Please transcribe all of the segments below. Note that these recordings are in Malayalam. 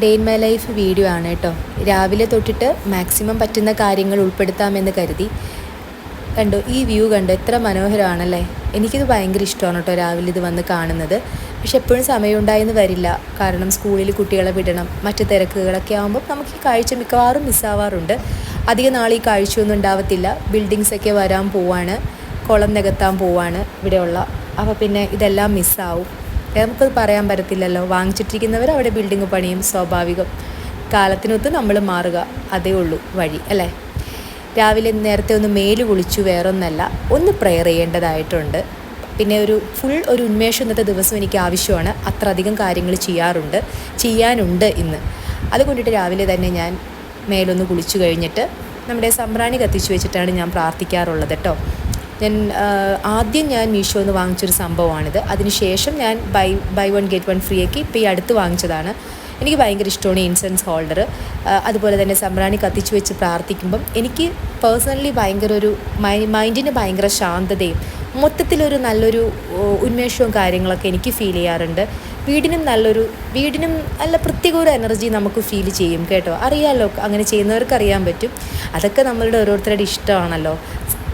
Day in my life video ആണ് കേട്ടോ. രാവിലെ തൊട്ടിട്ട് മാക്സിമം പറ്റുന്ന കാര്യങ്ങൾ ഉൾപ്പെടുത്താമെന്ന് കരുതി. കണ്ടോ, ഈ വ്യൂ കണ്ടോ, എത്ര മനോഹരമാണല്ലേ. എനിക്കിത് ഭയങ്കര ഇഷ്ടമാണ് കേട്ടോ രാവിലെ ഇത് വന്ന് കാണുന്നത്. പക്ഷെ എപ്പോഴും സമയമുണ്ടായെന്ന് വരില്ല, കാരണം സ്കൂളിൽ കുട്ടികളെ വിടണം, മറ്റു തിരക്കുകളൊക്കെ ആകുമ്പോൾ നമുക്ക് ഈ കാഴ്ച മിക്കവാറും മിസ്സാവാറുണ്ട്. അധികം നാൾ ഈ കാഴ്ചയൊന്നും ഉണ്ടാവത്തില്ല. ബിൽഡിങ്സൊക്കെ വരാൻ പോവാണ്, കുളം നികത്താൻ പോവാണ് ഇവിടെയുള്ള. അപ്പോൾ പിന്നെ ഇതെല്ലാം മിസ്സാവും. നമുക്കത് പറയാൻ പറ്റത്തില്ലല്ലോ. വാങ്ങിച്ചിട്ടിരിക്കുന്നവർ അവിടെ ബിൽഡിങ് പണിയും, സ്വാഭാവികം. കാലത്തിനൊത്ത് നമ്മൾ മാറുക, അതേ ഉള്ളൂ വഴി അല്ലേ. രാവിലെ നേരത്തെ ഒന്ന് മേല് കുളിച്ചു, വേറൊന്നല്ല, ഒന്ന് പ്രെയർ ചെയ്യേണ്ടതായിട്ടുണ്ട്. പിന്നെ ഒരു ഉന്മേഷം ഇന്നത്തെ ദിവസം എനിക്ക് ആവശ്യമാണ്. അത്ര അധികം കാര്യങ്ങൾ ചെയ്യാനുണ്ട് ഇന്ന്. അതുകൊണ്ടിട്ട് രാവിലെ തന്നെ ഞാൻ മേലൊന്ന് കുളിച്ചു കഴിഞ്ഞിട്ട് നമ്മുടെ സമ്പ്രാണി കത്തിച്ചു വെച്ചിട്ടാണ് ഞാൻ പ്രാർത്ഥിക്കാറുള്ളത് കേട്ടോ. ആദ്യം ഞാൻ മീഷോയിൽ നിന്ന് വാങ്ങിച്ചൊരു സംഭവമാണിത്. അതിനുശേഷം ഞാൻ buy one get one free ആക്കി ഇപ്പോൾ ഈ അടുത്ത് വാങ്ങിച്ചതാണ്. എനിക്ക് ഭയങ്കര ഇഷ്ടമാണ് ഇൻസെൻസ് ഹോൾഡർ. അതുപോലെ തന്നെ സമ്പ്രാണി കത്തിച്ചു വെച്ച് പ്രാർത്ഥിക്കുമ്പം എനിക്ക് പേഴ്സണലി ഭയങ്കര ഒരു മൈൻഡിന് ഭയങ്കര ശാന്തതയും മൊത്തത്തിലൊരു നല്ലൊരു ഉന്മേഷവും കാര്യങ്ങളൊക്കെ എനിക്ക് ഫീൽ ചെയ്യാറുണ്ട്. വീടിനും നല്ല പ്രത്യേക ഒരു എനർജി നമുക്ക് ഫീൽ ചെയ്യും കേട്ടോ. അറിയാമല്ലോ, അങ്ങനെ ചെയ്യുന്നവർക്ക് അറിയാൻ പറ്റും. അതൊക്കെ നമ്മളുടെ ഓരോരുത്തരുടെ ഇഷ്ടമാണല്ലോ.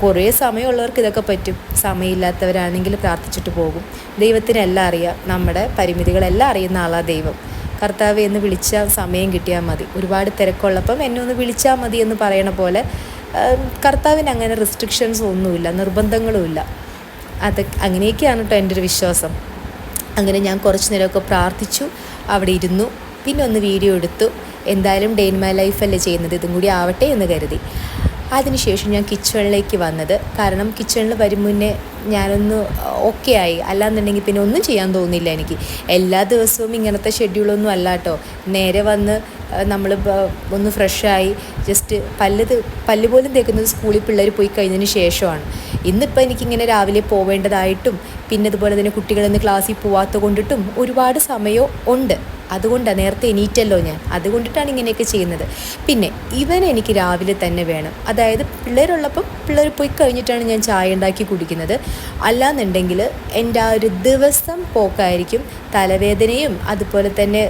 കുറേ സമയമുള്ളവർക്ക് ഇതൊക്കെ പറ്റും, സമയമില്ലാത്തവരാണെങ്കിൽ പ്രാർത്ഥിച്ചിട്ട് പോകും. ദൈവത്തിനെല്ലാം അറിയാം, നമ്മുടെ പരിമിതികളെല്ലാം അറിയുന്ന ആളാണ് ദൈവം. കർത്താവെ എന്ന് വിളിച്ചാൽ സമയം കിട്ടിയാൽ മതി. ഒരുപാട് തിരക്കുള്ളപ്പം എന്നെ ഒന്ന് വിളിച്ചാൽ മതി എന്ന് പറയണ പോലെ കർത്താവിന് അങ്ങനെ റെസ്ട്രിക്ഷൻസ് ഒന്നുമില്ല, നിർബന്ധങ്ങളുമില്ല. അങ്ങനെയൊക്കെയാണ് കേട്ടോ എൻ്റെ ഒരു വിശ്വാസം. അങ്ങനെ ഞാൻ കുറച്ച് നേരമൊക്കെ പ്രാർത്ഥിച്ചു, അവിടെ ഇരുന്നു, പിന്നെ ഒന്ന് വീഡിയോ എടുത്തു. എന്തായാലും ഡേ ഇൻ മൈ ലൈഫല്ലേ ചെയ്യുന്നത്, ഇതും കൂടി ആവട്ടെ എന്ന് കരുതി. അതിനുശേഷം ഞാൻ കിച്ചണിലേക്ക് വന്നത്, കാരണം കിച്ചണിൽ വരും മുന്നേ ഞാനൊന്ന് ഓക്കെ ആയി. അല്ലാന്നുണ്ടെങ്കിൽ പിന്നെ ഒന്നും ചെയ്യാൻ തോന്നില്ല എനിക്ക്. എല്ലാ ദിവസവും ഇങ്ങനത്തെ ഷെഡ്യൂളൊന്നും അല്ല കേട്ടോ. നേരെ വന്ന് നമ്മൾ ഒന്ന് ഫ്രഷായി ജസ്റ്റ് പല്ല് പോലും തേക്കുന്നത് സ്കൂളിൽ പിള്ളേർ പോയി കഴിഞ്ഞതിന് ശേഷമാണ്. ഇന്നിപ്പോൾ എനിക്കിങ്ങനെ രാവിലെ പോവേണ്ടതായിട്ടും പിന്നെ അതുപോലെ തന്നെ കുട്ടികളിന്ന് ക്ലാസ്സിൽ പോവാത്ത കൊണ്ടിട്ടും ഒരുപാട് സമയം ഉണ്ട്. അതുകൊണ്ടാണ് നേരത്തെ എണീറ്റല്ലോ ഞാൻ, അതുകൊണ്ടിട്ടാണ് ഇങ്ങനെയൊക്കെ ചെയ്യുന്നത്. പിന്നെ എനിക്ക് രാവിലെ തന്നെ വേണം. അതായത് പിള്ളേരുള്ളപ്പം പിള്ളേർ പോയി കഴിഞ്ഞിട്ടാണ് ഞാൻ ചായ ഉണ്ടാക്കി കുടിക്കുന്നത്. അല്ലാന്നുണ്ടെങ്കിൽ എൻ്റെ ആ ഒരു ദിവസം പോക്കായിരിക്കും. തലവേദനയും അതുപോലെ തന്നെ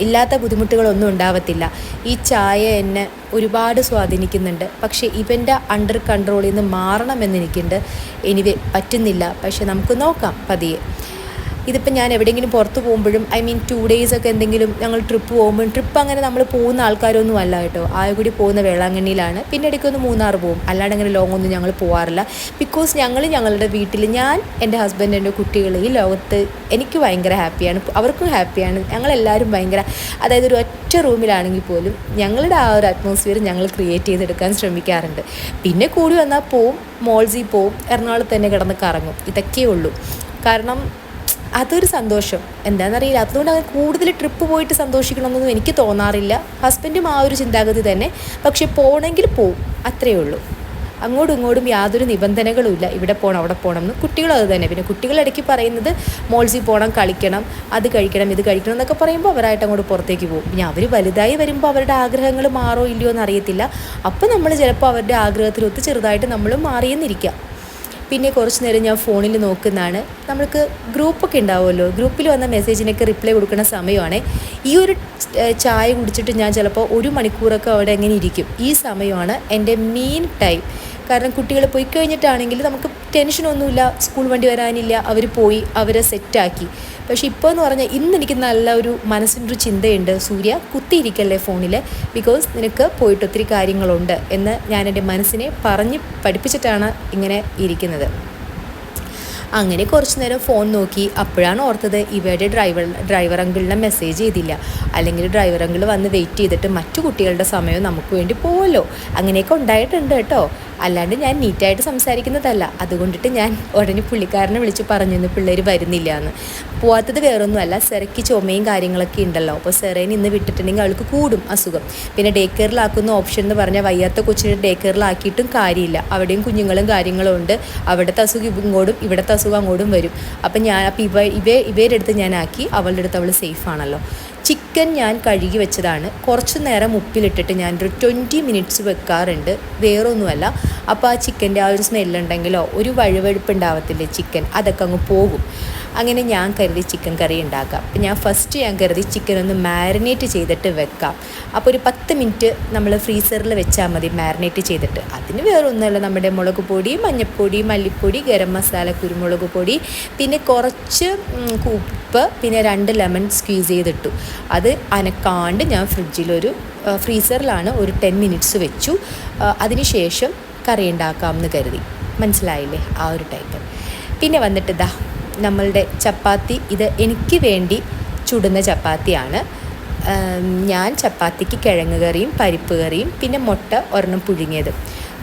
ഇല്ലാത്ത ബുദ്ധിമുട്ടുകളൊന്നും ഉണ്ടാവത്തില്ല. ഈ ചായ എന്നെ ഒരുപാട് സ്വാധീനിക്കുന്നുണ്ട്. പക്ഷേ ഇവൻ്റെ അണ്ടർ കൺട്രോളിൽ നിന്ന് മാറണമെന്ന് എനിക്കുണ്ട്. പറ്റുന്നില്ല. പക്ഷെ നമുക്ക് നോക്കാം പതിയെ. ഇതിപ്പോൾ ഞാൻ എവിടെയെങ്കിലും പുറത്ത് പോകുമ്പോഴും 2 days ഒക്കെ എന്തെങ്കിലും ഞങ്ങൾ ട്രിപ്പ് പോകുമ്പോഴും, ട്രിപ്പ് അങ്ങനെ നമ്മൾ പോകുന്ന ആൾക്കാരൊന്നും അല്ല കേട്ടോ. ആയകൂടി പോകുന്ന വേളാങ്കണ്ണിയിലാണ്. പിന്നെ ഇടയ്ക്കൊന്ന് മൂന്നാർ പോകും. അല്ലാണ്ട് അങ്ങനെ ലോങ് ഒന്നും ഞങ്ങൾ പോകാറില്ല. ബിക്കോസ് ഞങ്ങളുടെ വീട്ടിൽ ഞാൻ, എൻ്റെ ഹസ്ബൻഡ്, എൻ്റെ കുട്ടികൾ, ഈ ലോകത്ത് എനിക്ക് ഭയങ്കര ഹാപ്പിയാണ്, അവർക്കും ഹാപ്പിയാണ്. ഞങ്ങളെല്ലാവരും ഭയങ്കര, അതായത് ഒരു ഒറ്റ റൂമിലാണെങ്കിൽ പോലും ഞങ്ങളുടെ ആ ഒരു അറ്റ്മോസ്ഫിയർ ഞങ്ങൾ ക്രിയേറ്റ് ചെയ്തെടുക്കാൻ ശ്രമിക്കാറുണ്ട്. പിന്നെ കൂടി വന്നാൽ പോവും, മോൾസിൽ പോവും, എറണാകുളത്ത് തന്നെ കിടന്ന് കറങ്ങും. ഇതൊക്കെയേ ഉള്ളൂ. കാരണം അതൊരു സന്തോഷം എന്താണെന്നറിയില്ല. അതുകൊണ്ട് അങ്ങനെ കൂടുതൽ ട്രിപ്പ് പോയിട്ട് സന്തോഷിക്കണമെന്നൊന്നും എനിക്ക് തോന്നാറില്ല. ഹസ്ബൻഡും ആ ഒരു ചിന്താഗതി തന്നെ. പക്ഷെ പോകണമെങ്കിൽ പോവും, അത്രയേ ഉള്ളൂ. അങ്ങോട്ടും ഇങ്ങോട്ടും യാതൊരു നിബന്ധനകളുമില്ല, ഇവിടെ പോകണം അവിടെ പോകണം എന്ന്. കുട്ടികളും അത് തന്നെ. പിന്നെ കുട്ടികളിടയ്ക്ക് പറയുന്നത് മോൾസിൽ പോകണം, കളിക്കണം, അത് കഴിക്കണം, ഇത് കഴിക്കണം എന്നൊക്കെ പറയുമ്പോൾ അവരായിട്ട് അങ്ങോട്ട് പുറത്തേക്ക് പോകും. പിന്നെ അവർ വലുതായി വരുമ്പോൾ അവരുടെ ആഗ്രഹങ്ങൾ മാറോ ഇല്ലയോ എന്ന് അറിയത്തില്ല. അപ്പോൾ നമ്മൾ ചിലപ്പോൾ അവരുടെ ആഗ്രഹത്തിലൊത്ത് ചെറുതായിട്ട് നമ്മളും മാറിയെന്നിരിക്കാം. പിന്നെ കുറച്ച് നേരം ഞാൻ ഫോണിൽ നോക്കുന്നതാണ്. നമ്മൾക്ക് ഗ്രൂപ്പൊക്കെ ഉണ്ടാവുമല്ലോ, ഗ്രൂപ്പിൽ വന്ന മെസ്സേജിനൊക്കെ റിപ്ലൈ കൊടുക്കുന്ന സമയമാണ്. ഈ ഒരു ചായ കുടിച്ചിട്ട് ഞാൻ ചിലപ്പോൾ 1 മണിക്കൂറൊക്കെ അവിടെ എങ്ങനെ ഇരിക്കും. ഈ സമയമാണ് എൻ്റെ മെയിൻ ടൈം. കാരണം കുട്ടികൾ പോയി കഴിഞ്ഞിട്ടാണെങ്കിൽ നമുക്ക് ടെൻഷനൊന്നുമില്ല, സ്കൂൾ വണ്ടി വരാനില്ല, അവർ പോയി അവരെ സെറ്റാക്കി. പക്ഷേ ഇപ്പോൾ എന്ന് പറഞ്ഞാൽ എനിക്ക് നല്ല ഒരു മനസ്സിൻ്റെ ചിന്തയുണ്ട്, സൂര്യ കുത്തിയിരിക്കല്ലേ ഫോണിൽ, ബിക്കോസ് നിനക്ക് പോയിട്ട് ഒത്തിരി കാര്യങ്ങളുണ്ട് എന്ന് ഞാൻ എൻ്റെ മനസ്സിനെ പറഞ്ഞ് പഠിപ്പിച്ചിട്ടാണ് ഇങ്ങനെ ഇരിക്കുന്നത്. അങ്ങനെ കുറച്ച് നേരം ഫോൺ നോക്കി. അപ്പോഴാണ് ഓർത്തത് ഇവരുടെ ഡ്രൈവർ അങ്കിളിനെ മെസ്സേജ് ചെയ്തില്ല. അല്ലെങ്കിൽ ഡ്രൈവർ അങ്കിൾ വന്ന് വെയിറ്റ് ചെയ്തിട്ട് മറ്റു കുട്ടികളുടെ സമയം നമുക്ക് വേണ്ടി പോവല്ലോ. അങ്ങനെയൊക്കെ ഉണ്ടായിട്ടുണ്ട് കേട്ടോ. അല്ലാണ്ട് ഞാൻ നീറ്റായിട്ട് സംസാരിക്കുന്നതല്ല. അതുകൊണ്ടിട്ട് ഞാൻ ഉടനെ പുള്ളിക്കാരനെ വിളിച്ച് പറഞ്ഞിരുന്നു പിള്ളേർ വരുന്നില്ല എന്ന്. പോവാത്തത് വേറൊന്നുമല്ല, സെറയ്ക്ക് ചുമയും കാര്യങ്ങളൊക്കെ ഉണ്ടല്ലോ. അപ്പോൾ സെറേനെ ഇന്ന് വിട്ടിട്ടുണ്ടെങ്കിൽ അവൾക്ക് കൂടും അസുഖം. പിന്നെ ഡേ കെയറിലാക്കുന്ന ഓപ്ഷൻ എന്ന് പറഞ്ഞാൽ വയ്യാത്ത കൊച്ചിനെ ഡേ കെയറിലാക്കിയിട്ടും കാര്യമില്ല. അവിടെയും കുഞ്ഞുങ്ങളും കാര്യങ്ങളും ഉണ്ട്. അവിടുത്തെ അസുഖം ഇങ്ങോട്ടും ഇവിടുത്തെ അസുഖം അങ്ങോട്ടും വരും. അപ്പം ഇവരുടെ അടുത്ത് ഞാൻ ആക്കി, അവളുടെ അടുത്ത് അവൾ സേഫ് ആണല്ലോ. ചിക്കൻ ഞാൻ കഴുകി വെച്ചതാണ്. കുറച്ച് നേരം ഉപ്പിലിട്ടിട്ട് ഞാനൊരു 20 മിനിറ്റ്സ് വെക്കാറുണ്ട്, വേറൊന്നുമല്ല. അപ്പോൾ ആ ചിക്കൻ്റെ ആ ഒരു സ്മെല്ലുണ്ടെങ്കിലോ ഒരു വഴുവഴുപ്പ് ഉണ്ടാവത്തില്ലേ ചിക്കൻ, അതൊക്കെ അങ്ങ് പോകും. അങ്ങനെ ഞാൻ കരുതി ചിക്കൻ കറി ഉണ്ടാക്കാം. അപ്പം ഞാൻ കരുതി ചിക്കൻ ഒന്ന് മാരിനേറ്റ് ചെയ്തിട്ട് വെക്കാം. അപ്പോൾ ഒരു 10 മിനിറ്റ് നമ്മൾ ഫ്രീസറിൽ വെച്ചാൽ മതി മാരിനേറ്റ് ചെയ്തിട്ട്. അതിന് വേറെ ഒന്നുമല്ല, നമ്മുടെ മുളക് പൊടി, മഞ്ഞൾപ്പൊടി, മല്ലിപ്പൊടി, ഗരം മസാല, കുരുമുളക് പൊടി, പിന്നെ കുറച്ച് ഉപ്പ്, പിന്നെ 2 ലെമൺ സ്ക്വീസ് ചെയ്തിട്ടു. അത് അനക്കാണ്ട് ഞാൻ ഫ്രീസറിലാണ് ഒരു 10 മിനിറ്റ്സ് വെച്ചു. അതിന് ശേഷം കറി ഉണ്ടാക്കാമെന്ന് കരുതി. മനസ്സിലായില്ലേ ആ ഒരു ടൈപ്പ്. പിന്നെ വന്നിട്ട് ഇതാ നമ്മളുടെ ചപ്പാത്തി. ഇത് എനിക്ക് വേണ്ടി ചുടുന്ന ചപ്പാത്തിയാണ്. ഞാൻ ചപ്പാത്തിക്ക് കിഴങ്ങ് കറിയും പരിപ്പ് കറിയും പിന്നെ മുട്ട ഒരെണ്ണം പുഴുങ്ങിയത്.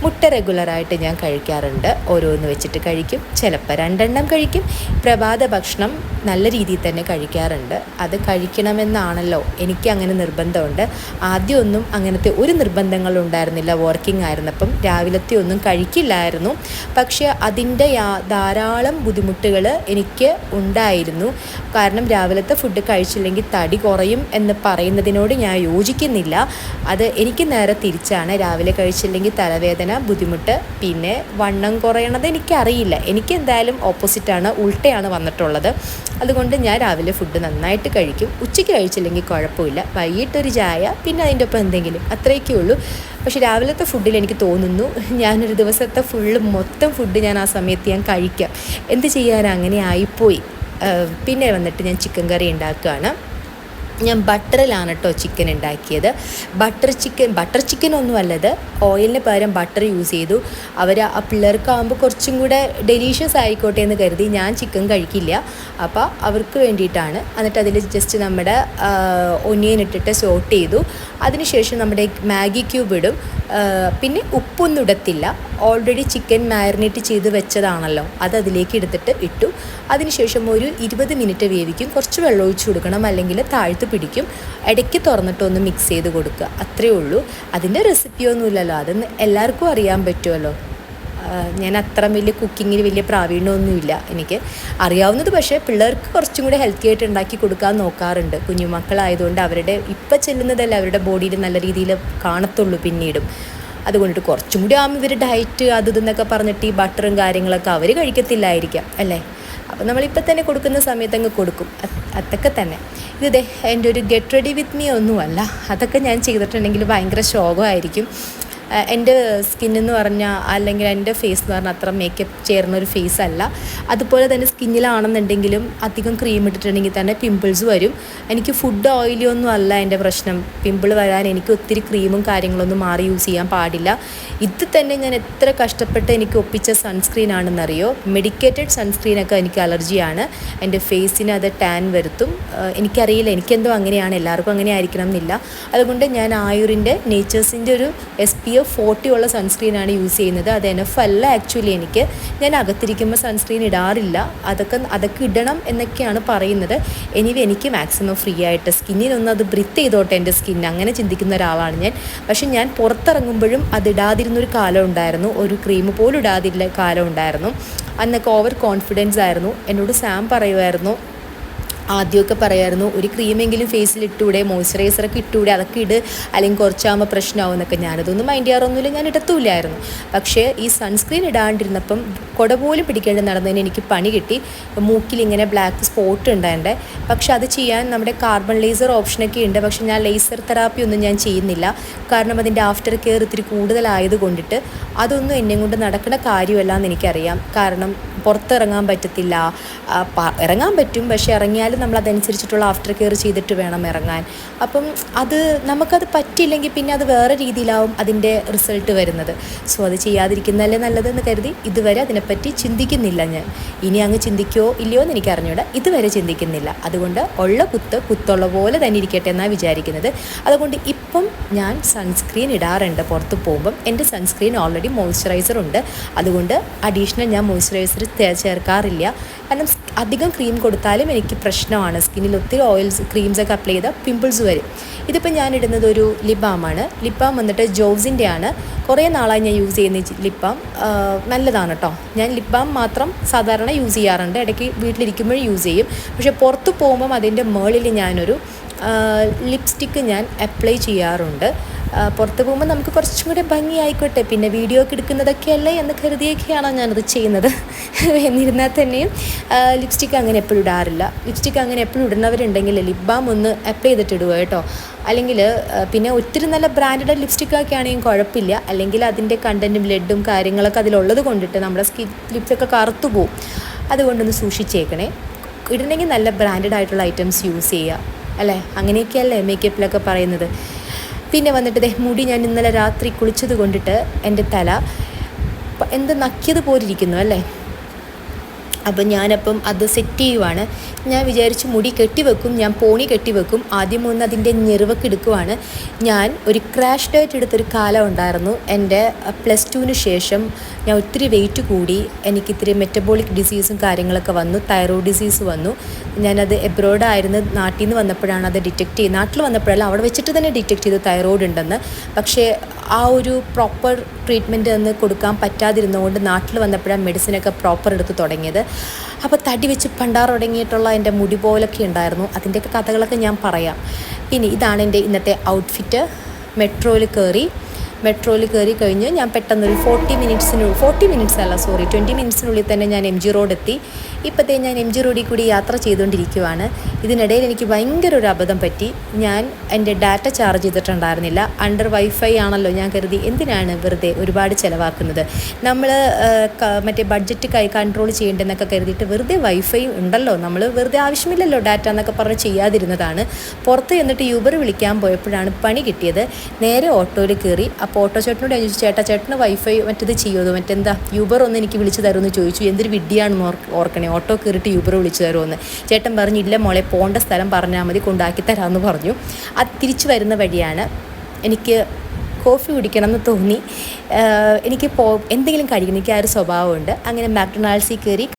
മുട്ട റെഗുലറായിട്ട് ഞാൻ കഴിക്കാറുണ്ട്, ഓരോന്ന് വെച്ചിട്ട് കഴിക്കും, ചിലപ്പോൾ 2 എണ്ണം കഴിക്കും. പ്രഭാത ഭക്ഷണം നല്ല രീതിയിൽ തന്നെ കഴിക്കാറുണ്ട്. അത് കഴിക്കണമെന്നാണല്ലോ, എനിക്ക് അങ്ങനെ നിർബന്ധമുണ്ട്. ആദ്യമൊന്നും അങ്ങനത്തെ ഒരു നിർബന്ധങ്ങളും ഉണ്ടായിരുന്നില്ല. വർക്കിംഗ് ആയിരുന്നപ്പം രാവിലത്തെ ഒന്നും കഴിക്കില്ലായിരുന്നു. പക്ഷേ അതിൻ്റെ ധാരാളം ബുദ്ധിമുട്ടുകൾ എനിക്ക് ഉണ്ടായിരുന്നു. കാരണം രാവിലത്തെ ഫുഡ് കഴിച്ചില്ലെങ്കിൽ തടി കുറയും എന്ന് പറയുന്നതിനോട് ഞാൻ യോജിക്കുന്നില്ല. അത് എനിക്ക് നേരെ തിരിച്ചാണ്. രാവിലെ കഴിച്ചില്ലെങ്കിൽ തലവേദന, ബുദ്ധിമുട്ട്, പിന്നെ വണ്ണം കുറയണത് എനിക്കറിയില്ല. എനിക്ക് എന്തായാലും ഓപ്പോസിറ്റാണ്, ഉൾട്ടയാണ് വന്നിട്ടുള്ളത്. അതുകൊണ്ട് ഞാൻ രാവിലെ ഫുഡ് നന്നായിട്ട് കഴിക്കും. ഉച്ചയ്ക്ക് കഴിച്ചില്ലെങ്കിൽ കുഴപ്പമില്ല, വൈകിട്ടൊരു ചായ, പിന്നെ അതിൻ്റെ ഒപ്പം എന്തെങ്കിലും, അത്രയൊക്കെ ഉള്ളൂ. പക്ഷെ രാവിലത്തെ ഫുഡിൽ എനിക്ക് തോന്നുന്നു ഞാനൊരു ദിവസത്തെ മൊത്തം ഫുഡ് ഞാൻ ആ സമയത്ത് ഞാൻ കഴിക്കാം. എന്ത് ചെയ്യാൻ, അങ്ങനെ ആയിപ്പോയി. പിന്നെ വന്നിട്ട് ഞാൻ ചിക്കൻ കറി ഉണ്ടാക്കുകയാണ്. ഞാൻ ബട്ടറിലാണ് കേട്ടോ ചിക്കൻ ഉണ്ടാക്കിയത്. ബട്ടർ ചിക്കൻ ഒന്നും അല്ലത്, ഓയിലിന് പകരം ബട്ടർ യൂസ് ചെയ്തു. ആ പിള്ളേർക്കാകുമ്പോൾ കുറച്ചും കൂടെ ഡെലീഷ്യസ് ആയിക്കോട്ടെ എന്ന് കരുതി. ഞാൻ ചിക്കൻ കഴിക്കില്ല, അപ്പോൾ അവർക്ക് വേണ്ടിയിട്ടാണ്. എന്നിട്ട് അതിൽ ജസ്റ്റ് നമ്മുടെ ഒനിയൻ ഇട്ടിട്ട് സോട്ട് ചെയ്തു. അതിനുശേഷം നമ്മുടെ മാഗി ക്യൂബ് ഇടും. പിന്നെ ഉപ്പൊന്നും ഇടത്തില്ല, ഓൾറെഡി ചിക്കൻ മാരിനേറ്റ് ചെയ്ത് വെച്ചതാണല്ലോ, അത് അതിലേക്ക് എടുത്തിട്ട് ഇട്ടു. അതിനുശേഷം ഒരു 20 മിനിറ്റ് വേവിക്കും. കുറച്ച് വെള്ളം ഒഴിച്ച് കൊടുക്കണം, അല്ലെങ്കിൽ താഴ്ത്ത് പിടിക്കും. ഇടയ്ക്ക് തുറന്നിട്ടൊന്ന് മിക്സ് ചെയ്ത് കൊടുക്കുക, അത്രയേ ഉള്ളൂ. അതിൻ്റെ റെസിപ്പിയൊന്നുമില്ലല്ലോ, അതൊന്ന് എല്ലാവർക്കും അറിയാൻ പറ്റുമല്ലോ. ഞാൻ അത്ര വലിയ കുക്കിങ്ങിൽ വലിയ പ്രാവീണ്യമൊന്നുമില്ല എനിക്ക് അറിയാവുന്നത്. പക്ഷേ പിള്ളേർക്ക് കുറച്ചും കൂടെ ഹെൽത്തി ആയിട്ട് ഉണ്ടാക്കി കൊടുക്കാൻ നോക്കാറുണ്ട്. കുഞ്ഞുമക്കളായതുകൊണ്ട് അവരുടെ ഇപ്പം ചെല്ലുന്നതല്ല അവരുടെ ബോഡിയിൽ നല്ല രീതിയിൽ കാണത്തുള്ളൂ പിന്നീടും. അതുകൊണ്ടിട്ട് കുറച്ചും കൂടി ആകുമ്പോൾ ഇവർ ഡയറ്റ് അത് ഇതെന്നൊക്കെ പറഞ്ഞിട്ട് ഈ ബട്ടറും കാര്യങ്ങളൊക്കെ അവർ കഴിക്കത്തില്ലായിരിക്കാം അല്ലേ. അപ്പോൾ നമ്മളിപ്പോൾ തന്നെ കൊടുക്കുന്ന സമയത്ത് അങ്ങ് കൊടുക്കും, അതൊക്കെ തന്നെ. ഇതേ എൻ്റെ ഒരു ഗെറ്റ് റെഡി വിത്ത് മീ ഒന്നുമല്ല, അതൊക്കെ ഞാൻ ചെയ്തിട്ടുണ്ടെങ്കിൽ ഭയങ്കര ശോകമായിരിക്കും. എൻ്റെ സ്കിന്നെന്ന് പറഞ്ഞാൽ, അല്ലെങ്കിൽ എൻ്റെ ഫേസ് എന്ന് പറഞ്ഞാൽ അത്ര മേക്കപ്പ് ചേർന്നൊരു ഫേസ് അല്ല. അതുപോലെ തന്നെ സ്കിന്നിലാണെന്നുണ്ടെങ്കിലും അധികം ക്രീം ഇട്ടിട്ടുണ്ടെങ്കിൽ തന്നെ പിമ്പിൾസ് വരും. എനിക്ക് ഫുഡ് ഓയിലി ഒന്നും അല്ല എൻ്റെ പ്രശ്നം. പിമ്പിൾ വരാൻ എനിക്ക് ഒത്തിരി ക്രീമും കാര്യങ്ങളൊന്നും മാറി യൂസ് ചെയ്യാൻ പാടില്ല. ഇത് തന്നെ ഞാൻ എത്ര കഷ്ടപ്പെട്ട് എനിക്ക് ഒപ്പിച്ച സൺസ്ക്രീൻ ആണെന്നറിയോ. മെഡിക്കേറ്റഡ് സൺസ്ക്രീനൊക്കെ എനിക്ക് അലർജിയാണ്. എൻ്റെ ഫേസിന് അത് ടാൻ വരുത്തും. എനിക്കറിയില്ല, എനിക്കെന്തോ അങ്ങനെയാണ്, എല്ലാവർക്കും അങ്ങനെ ആയിരിക്കണം എന്നില്ല. അതുകൊണ്ട് ഞാൻ ആയുറിൻ്റെ നേച്ചേഴ്സിൻ്റെ ഒരു SPF 40 ഉള്ള സൺസ്ക്രീനാണ് യൂസ് ചെയ്യുന്നത്. അത് NF അല്ല ആക്ച്വലി. ഞാൻ അകത്തിരിക്കുമ്പോൾ സൺസ്ക്രീൻ ഇടാറില്ല. അതൊക്കെ ഇടണം എന്നൊക്കെയാണ് പറയുന്നത്. എനിക്ക് മാക്സിമം ഫ്രീ ആയിട്ട് സ്കിന്നിനൊന്ന് അത് ബ്രീത്ത് ചെയ്തോട്ടെ എൻ്റെ സ്കിൻ, അങ്ങനെ ചിന്തിക്കുന്ന ഒരാളാണ് ഞാൻ. പക്ഷെ ഞാൻ പുറത്തിറങ്ങുമ്പോഴും അത് ഇടാതിരുന്നൊരു കാലം ഉണ്ടായിരുന്നു, ഒരു ക്രീം പോലും ഇടാതിരുന്ന കാലം ഉണ്ടായിരുന്നു. അന്നൊക്കെ ഓവർ കോൺഫിഡൻസ് ആയിരുന്നു. എന്നോട് സാം പറയുമായിരുന്നു, ആദ്യമൊക്കെ പറയായിരുന്നു, ഒരു ക്രീമെങ്കിലും ഫേസിൽ ഇട്ടൂടെ, മോയ്സ്ചറൈസറൊക്കെ ഇട്ടൂടെ, അതൊക്കെ ഇട്, അല്ലെങ്കിൽ കുറച്ചാകുമ്പോൾ പ്രശ്നമാവും എന്നൊക്കെ. ഞാനതൊന്നും മൈൻഡ് ചെയ്യാറൊന്നുമില്ല, ഞാൻ ഇടത്തുമില്ലായിരുന്നു. പക്ഷേ ഈ സൺസ്ക്രീൻ ഇടാണ്ടിരുന്നപ്പം കുട പോലും പിടിക്കേണ്ടി നടന്നതിന് എനിക്ക് പണി കിട്ടി. മൂക്കിലിങ്ങനെ ബ്ലാക്ക് സ്പോട്ട് ഉണ്ടായിട്ടുണ്ട്. പക്ഷെ അത് ചെയ്യാൻ നമ്മുടെ കാർബൺ ലേസർ ഓപ്ഷനൊക്കെ ഉണ്ട്. പക്ഷെ ഞാൻ ലേസർ തെറാപ്പി ഒന്നും ഞാൻ ചെയ്യുന്നില്ല. കാരണം അതിൻ്റെ ആഫ്റ്റർ കെയർ ഇത്തിരി കൂടുതലായത് കൊണ്ടിട്ട് അതൊന്നും എന്നെ കൊണ്ട് നടക്കുന്ന കാര്യമല്ല എന്ന് എനിക്കറിയാം. കാരണം പുറത്തിറങ്ങാൻ പറ്റത്തില്ല. ഇറങ്ങാൻ പറ്റും, പക്ഷേ ഇറങ്ങിയാലും നമ്മളതനുസരിച്ചിട്ടുള്ള ആഫ്റ്റർ കെയർ ചെയ്തിട്ട് വേണം ഇറങ്ങാൻ. അപ്പം നമുക്കത് പറ്റില്ലെങ്കിൽ പിന്നെ അത് വേറെ രീതിയിലാവും അതിൻ്റെ റിസൾട്ട് വരുന്നത്. സോ അത് ചെയ്യാതിരിക്കുന്നതല്ലേ നല്ലതെന്ന് കരുതി ഇതുവരെ അതിനെപ്പറ്റി ചിന്തിക്കുന്നില്ല ഞാൻ. ഇനി അങ്ങ് ചിന്തിക്കുമോ ഇല്ലയോ എന്ന് എനിക്ക് അറിഞ്ഞൂടാ, ഇതുവരെ ചിന്തിക്കുന്നില്ല. അതുകൊണ്ട് ഉള്ള കുത്തുള്ള പോലെ തന്നെ ഇരിക്കട്ടെ എന്നാണ് വിചാരിക്കുന്നത്. അതുകൊണ്ട് ഇപ്പം ഞാൻ സൺസ്ക്രീൻ ഇടാറുണ്ട് പുറത്ത് പോകുമ്പം. എൻ്റെ സൺസ്ക്രീൻ ഓൾറെഡി മോയ്സ്ചറൈസർ ഉണ്ട്. അതുകൊണ്ട് അഡീഷണൽ ഞാൻ മോയ്സ്ചറൈസർ ചേർക്കാറില്ല. കാരണം അധികം ക്രീം കൊടുത്താലും എനിക്ക് പ്രശ്നമാണ്. സ്കിന്നിൽ ഒത്തിരി ക്രീംസൊക്കെ അപ്ലൈ ചെയ്താൽ പിമ്പിൾസ് വരും. ഇതിപ്പോൾ ഞാൻ ഇടുന്നത് ഒരു ലിപ് ബാമാണ്. ലിപ് ബാം വന്നിട്ട് ജോവ്സിൻ്റെ ആണ്. കുറേ നാളായി ഞാൻ യൂസ് ചെയ്യുന്ന ലിപ് ബാം. നല്ലതാണ് കേട്ടോ. ഞാൻ ലിപ് ബാം മാത്രം സാധാരണ യൂസ് ചെയ്യാറുണ്ട്, ഇടയ്ക്ക് വീട്ടിലിരിക്കുമ്പോഴും യൂസ് ചെയ്യും. പക്ഷേ പുറത്ത് പോകുമ്പം അതിൻ്റെ മുകളിൽ ഞാനൊരു ലിപ്സ്റ്റിക്ക് ഞാൻ അപ്ലൈ ചെയ്യാറുണ്ട്. പുറത്ത് പോകുമ്പോൾ നമുക്ക് കുറച്ചും കൂടെ ഭംഗിയായിക്കോട്ടെ, പിന്നെ വീഡിയോ ഒക്കെ എടുക്കുന്നതൊക്കെയല്ലേ എന്ന് കരുതിയൊക്കെയാണോ ഞാനത് ചെയ്യുന്നത്. എന്നിരുന്നാൽ തന്നെയും ലിപ്സ്റ്റിക്ക് അങ്ങനെ എപ്പോഴും ഇടാറില്ല. ലിപ്സ്റ്റിക്ക് അങ്ങനെ എപ്പോഴും ഇടുന്നവരുണ്ടെങ്കിൽ ലിപ് ബാം ഒന്ന് അപ്ലൈ ചെയ്തിട്ട് ഇടുക കേട്ടോ. അല്ലെങ്കിൽ പിന്നെ ഒത്തിരി നല്ല ബ്രാൻഡഡ് ലിപ്സ്റ്റിക്കൊക്കെ ആണെങ്കിൽ കുഴപ്പമില്ല. അല്ലെങ്കിൽ അതിൻ്റെ കണ്ടൻറ്റും ബ്ലഡും കാര്യങ്ങളൊക്കെ അതിലുള്ളത് കൊണ്ടിട്ട് നമ്മുടെ ലിപ്സൊക്കെ കറുത്തു പോവും. അതുകൊണ്ടൊന്ന് സൂക്ഷിച്ചേക്കണേ. ഇടണമെങ്കിൽ നല്ല ബ്രാൻഡഡ് ആയിട്ടുള്ള ഐറ്റംസ് യൂസ് ചെയ്യുക അല്ലേ. അങ്ങനെയൊക്കെയല്ലേ മേക്കപ്പിലൊക്കെ പറയുന്നത്. പിന്നെ വന്നിട്ട് മുടി ഞാൻ ഇന്നലെ രാത്രി കുളിച്ചത് കൊണ്ടിട്ട് എൻ്റെ തല എന്ത് നക്കിയത് പോലിരിക്കുന്നു അല്ലേ. അപ്പം ഞാനപ്പം അത് സെറ്റ് ചെയ്യുവാണ്. ഞാൻ വിചാരിച്ചു മുടി കെട്ടിവെക്കും, ഞാൻ പോണി കെട്ടിവെക്കും. ആദ്യം ഒന്ന് അതിൻ്റെ ഞെറിവൊക്കെ എടുക്കുവാണ്. ഞാൻ ഒരു ക്രാഷ് ഡയറ്റ് എടുത്തൊരു കാലം ഉണ്ടായിരുന്നു. എൻ്റെ +2 ശേഷം ഞാൻ ഒത്തിരി വെയിറ്റ് കൂടി. എനിക്കിത്തിരി മെറ്റബോളിക് ഡിസീസും കാര്യങ്ങളൊക്കെ വന്നു, തൈറോയ്ഡ് ഡിസീസ് വന്നു. ഞാനത് എബ്രോഡായിരുന്നു, നാട്ടിൽ നിന്ന് വന്നപ്പോഴാണ് അത് ഡിറ്റക്റ്റ് ചെയ്ത്, നാട്ടിൽ വന്നപ്പോഴല്ല അവിടെ വെച്ചിട്ട് തന്നെ ഡിറ്റക്റ്റ് ചെയ്ത് തൈറോയ്ഡ് ഉണ്ടെന്ന്. പക്ഷേ ആ ഒരു പ്രോപ്പർ ട്രീറ്റ്മെൻറ്റ് ഒന്ന് കൊടുക്കാൻ പറ്റാതിരുന്നതുകൊണ്ട് നാട്ടിൽ വന്നപ്പോഴാണ് മെഡിസിനൊക്കെ പ്രോപ്പർ എടുത്ത് തുടങ്ങിയത്. അപ്പോൾ തടി വെച്ച് പണ്ടാർ തുടങ്ങിയിട്ടുള്ള എൻ്റെ മുടി പോലൊക്കെ ഉണ്ടായിരുന്നു. അതിൻ്റെയൊക്കെ കഥകളൊക്കെ ഞാൻ പറയാം. പിന്നെ ഇതാണ് എൻ്റെ ഇന്നത്തെ ഔട്ട്ഫിറ്റ്. മെട്രോയിൽ കയറി കഴിഞ്ഞ് ഞാൻ പെട്ടെന്നൊരു 20 മിനിറ്റ്സിനുള്ളിൽ തന്നെ ഞാൻ MG റോഡ് എത്തി. ഇപ്പോഴത്തെ ഞാൻ MG റോഡിൽ കൂടി യാത്ര ചെയ്തുകൊണ്ടിരിക്കുവാണ്. ഇതിനിടയിൽ എനിക്ക് ഭയങ്കര ഒരു അബദ്ധം പറ്റി. ഞാൻ എൻ്റെ ഡാറ്റ ചാർജ് ചെയ്തിട്ടുണ്ടായിരുന്നില്ല. അണ്ടർ വൈഫൈ ആണല്ലോ. ഞാൻ കരുതി എന്തിനാണ് വെറുതെ ഒരുപാട് ചിലവാക്കുന്നത്, നമ്മൾ മറ്റേ ബഡ്ജറ്റ് കൺട്രോൾ ചെയ്യേണ്ടതെന്നൊക്കെ കരുതിയിട്ട് വെറുതെ വൈഫൈ ഉണ്ടല്ലോ, നമ്മൾ വെറുതെ ആവശ്യമില്ലല്ലോ ഡാറ്റ എന്നൊക്കെ പറഞ്ഞ് ചെയ്യാതിരുന്നതാണ്. പുറത്ത് ചെന്നിട്ട് യൂബർ വിളിക്കാൻ പോയപ്പോഴാണ് പണി കിട്ടിയത്. നേരെ ഓട്ടോയിൽ കയറി. അപ്പോൾ ഓട്ടോ ചേട്ടനോട് ഞാൻ ചോദിച്ചു, ചേട്ടന് വൈഫൈ മറ്റേത് ചെയ്യുമോ, മറ്റെന്താ യൂബർ ഒന്ന് എനിക്ക് വിളിച്ച് തരുമെന്ന് ചോദിച്ചു. എന്തൊരു വിഡ്ഢിയാണെന്ന് ഓർക്കണേ, ഓട്ടോ കയറിയിട്ട് യൂബർ വിളിച്ച് തരുമെന്ന്. ചേട്ടൻ പറഞ്ഞു, ഇല്ല മോളെ, പോകേണ്ട സ്ഥലം പറഞ്ഞാൽ മതി, കൊണ്ടാക്കി തരാമെന്ന് പറഞ്ഞു. അത് തിരിച്ചു വരുന്ന വഴിയാണ് എനിക്ക് കോഫി കുടിക്കണം എന്ന് തോന്നി. എനിക്ക് എന്തെങ്കിലും കഴിക്കണം, എനിക്ക് ആ ഒരു സ്വഭാവമുണ്ട്. അങ്ങനെ മാക്ഡൊണാൾഡ്സിൽ കയറി